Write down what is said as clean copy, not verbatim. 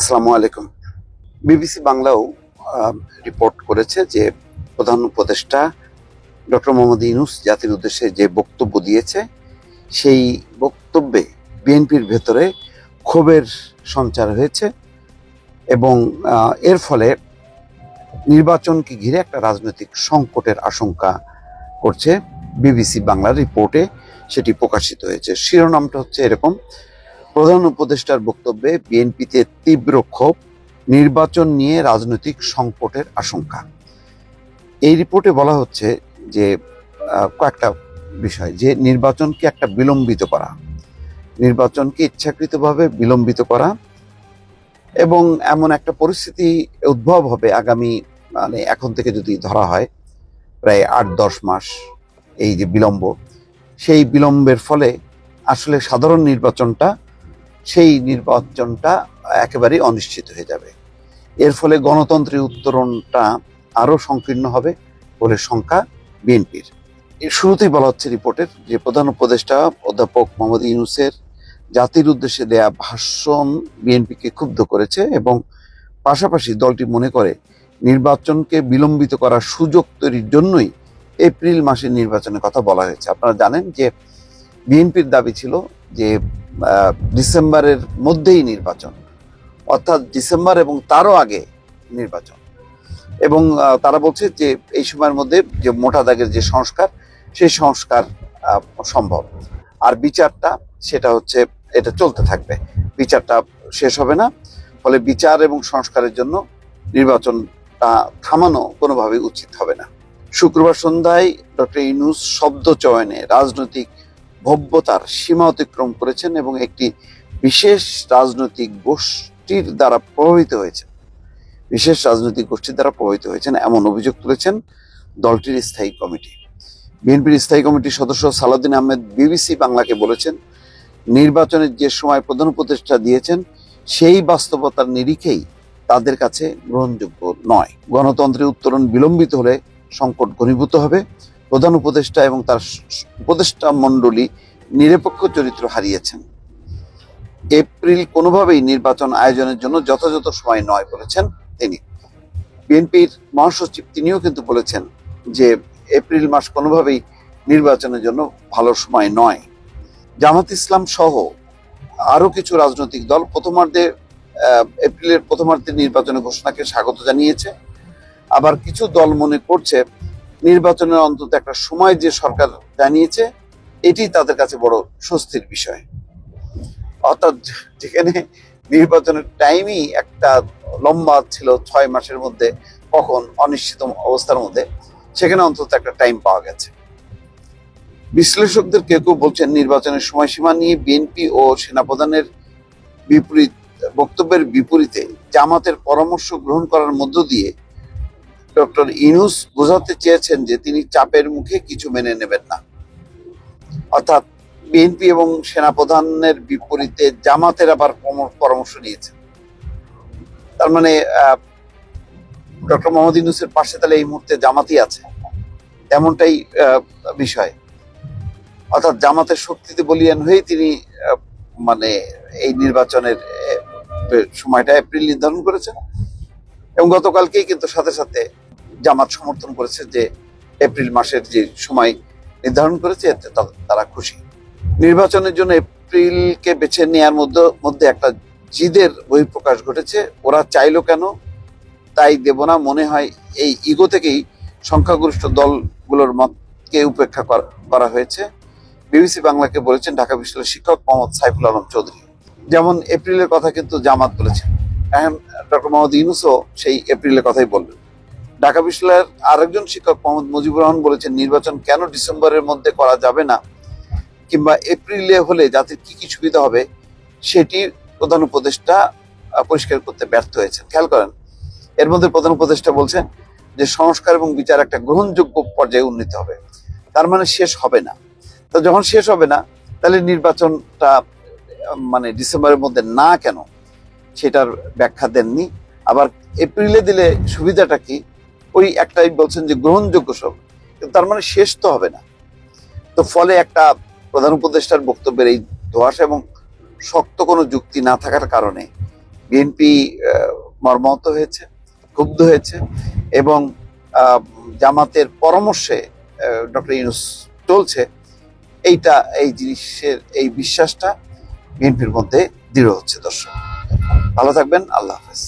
আসসালামু আলাইকুম। বিবিসি বাংলাও রিপোর্ট করেছে যে প্রধান উপদেষ্টা ডক্টর মোহাম্মদ ইউনূস জাতির উদ্দেশ্যে যে বক্তব্য দিয়েছে, সেই বক্তব্যে বিএনপির ভেতরে ক্ষোভের সঞ্চার হয়েছে এবং এর ফলে নির্বাচনকে ঘিরে একটা রাজনৈতিক সংকটের আশঙ্কা করছে। বিবিসি বাংলার রিপোর্টে সেটি প্রকাশিত হয়েছে। শিরোনামটা হচ্ছে এরকম: প্রধান উপদেষ্টার বক্তব্যে বিএনপিতে তীব্র ক্ষোভ, নির্বাচন নিয়ে রাজনৈতিক সংকটের আশঙ্কা। এই রিপোর্টে বলা হচ্ছে যে কয়েকটা বিষয়, যে নির্বাচনকে একটা বিলম্বিত করা, নির্বাচনকে ইচ্ছাকৃতভাবে বিলম্বিত করা এবং এমন একটা পরিস্থিতি উদ্ভব হবে আগামী, মানে এখন থেকে যদি ধরা হয় প্রায় 8-10 মাস এই যে বিলম্ব, সেই বিলম্বের ফলে আসলে সাধারণ সেই নির্বাচনটা একেবারেই অনিশ্চিত হয়ে যাবে। এর ফলে গণতন্ত্রের উত্তরণটা আরো সংকীর্ণ হবে বলে শঙ্কা বিএনপির। এর শুরুতেই বলা হচ্ছে রিপোর্টের যে প্রধান উপদেষ্টা অধ্যাপক মোহাম্মদ ইউনূসের জাতির উদ্দেশ্যে দেয়া ভাষণ বিএনপিকে ক্ষুব্ধ করেছে এবং পাশাপাশি দলটি মনে করে নির্বাচনকে বিলম্বিত করার সুযোগ তৈরির জন্যই এপ্রিল মাসের নির্বাচনের কথা বলা হয়েছে। আপনারা জানেন যে বিএনপির দাবি ছিল যে ডিসেম্বরের মধ্যেই নির্বাচন, অর্থাৎ ডিসেম্বর এবং তারও আগে নির্বাচন। এবং তারা বলছে যে এই সময়ের মধ্যে যে মোটা দাগের যে সংস্কার, সেই সংস্কার সম্ভব। আর বিচারটা সেটা হচ্ছে, এটা চলতে থাকবে, বিচারটা শেষ হবে না। ফলে বিচার এবং সংস্কারের জন্য নির্বাচনটা থামানো কোনোভাবেই উচিত হবে না। শুক্রবার সন্ধ্যায় ডক্টর ইউনূস শব্দ চয়নে রাজনৈতিক ভব্যতার সীমা অতিক্রম করেছেন এবং একটি বিশেষ রাজনৈতিক গোষ্ঠীর দ্বারা প্রভাবিত হয়েছেন এমন অভিযোগ তুলেছেন দলটির স্থায়ী কমিটি। বিএনপির স্থায়ী কমিটির সদস্য সালাউদ্দিন আহমেদ বিবিসি বাংলাকে বলেছেন, নির্বাচনের যে সময় প্রধান উপদেষ্টা দিয়েছেন সেই বাস্তবতার নিরিখেই তাদের কাছে গ্রহণযোগ্য নয়। গণতন্ত্রের উত্তরণ বিলম্বিত হলে সংকট ঘনীভূত হবে। প্রধান উপদেষ্টা এবং তার উপদেষ্টা মণ্ডলী নিরপেক্ষ চরিত্র হারিয়েছেন। এপ্রিল কোনোভাবেই নির্বাচন আয়োজনের জন্য যথাযথ সময় নয় বলেছেন তিনি। বিএনপির মহাসচিব তিনিও কিন্তু বলেছেন যে এপ্রিল মাস কোনোভাবেই নির্বাচনের জন্য ভালো সময় নয়। জামাত ইসলাম সহ আরো কিছু রাজনৈতিক দল এপ্রিলের প্রথমার্ধে নির্বাচনের ঘোষণাকে স্বাগত জানিয়েছে। আবার কিছু দল মনে করছে নির্বাচনের অন্তত একটা সময় যে সরকার জানিয়েছে, এটি তাদের কাছে বড় স্বস্তির বিষয়। অর্থাৎ যেখানে নির্বাচনের টাইমই একটা লম্বা ছিল 6 মাসের মধ্যে, কখন অনিশ্চিত অবস্থার মধ্যে, সেখানে অন্তত একটা টাইম পাওয়া গেছে। বিশ্লেষকদের কেউ কেউ বলছেন নির্বাচনের সময়সীমা নিয়ে বিএনপি ও সেনাপ্রধানের বক্তব্যের বিপরীতে জামাতের পরামর্শ গ্রহণ করার মধ্য দিয়ে ডক্টর ইউনূস বোঝাতে চেয়েছেন যে তিনি চাপের মুখে কিছু মেনে নেবেন না। অর্থাৎ বিএনপি এবং সেনাপ্রধানের বিপরীতে জামাতের আবার পরামর্শ নিয়েছেন। তার মানে ডক্টর মোহাম্মদ ইউনূসের পাশে তাহলে এই মুহূর্তে জামাতই আছে, এমনটাই বিষয়। অর্থাৎ জামাতের শক্তিতে বলিয়ান হয়ে তিনি মানে এই নির্বাচনের সময়টা এপ্রিল নির্ধারণ করেছেন এবং গতকালকেই কিন্তু সাথে সাথে জামাত সমর্থন করেছে যে এপ্রিল মাসের যে সময় নির্ধারণ করেছে এতে তারা খুশি। নির্বাচনের জন্য এপ্রিলকে বেছে নেওয়ার মধ্যে একটা জিদের বহিঃপ্রকাশ ঘটেছে। ওরা চাইলো কেন, তাই দেব না, মনে হয় এই ইগো থেকেই সংখ্যাগরিষ্ঠ দলগুলোর মতকে উপেক্ষা করা হয়েছে, বিবিসি বাংলাকে বলেছেন ঢাকা বিশ্ববিদ্যালয়ের শিক্ষক মোহাম্মদ সাইফুল আলম চৌধুরী। যেমন এপ্রিলের কথা কিন্তু জামাত বলেছেন, এখন ডক্টর মোহাম্মদ ইউনূসও সেই এপ্রিলের কথাই বললেন। ঢাকা বিশ্ববিদ্যালয়ের আরেকজন শিক্ষক মোহাম্মদ মুজিবুর রহমান বলেছেন নির্বাচন কেন ডিসেম্বরের মধ্যে করা যাবে না, কিংবা এপ্রিলে হলে জাতির কি কি সুবিধা হবে, সেটি প্রধান উপদেষ্টা পরিষ্কার করতে ব্যর্থ হয়েছেন। খেয়াল করেন, এর মধ্যে প্রধান উপদেষ্টা বলছেন যে সংস্কার এবং বিচার একটা গ্রহণযোগ্য পর্যায়ে উন্নীত হবে। তার মানে শেষ হবে না। তো যখন শেষ হবে না, তাহলে নির্বাচনটা মানে ডিসেম্বরের মধ্যে না কেন, সেটার ব্যাখ্যা দেননি। আবার এপ্রিলে দিলে সুবিধাটা কি, ওই একটাই বলছেন যে গ্রহণযোগ্য সব, কিন্তু তার মানে শেষ তো হবে না। তো ফলে একটা প্রধান উপদেষ্টার বক্তব্যের এই ধোঁয়াশা এবং শক্ত কোনো যুক্তি না থাকার কারণে বিএনপি মর্মাহত হয়েছে, ক্ষুব্ধ হয়েছে এবং জামাতের পরামর্শে ডক্টর ইউনূস চলছে। এই জিনিসের এই বিশ্বাসটা বিএনপির মধ্যে দৃঢ় হচ্ছে। দর্শক ভালো থাকবেন, আল্লাহ হাফেজ।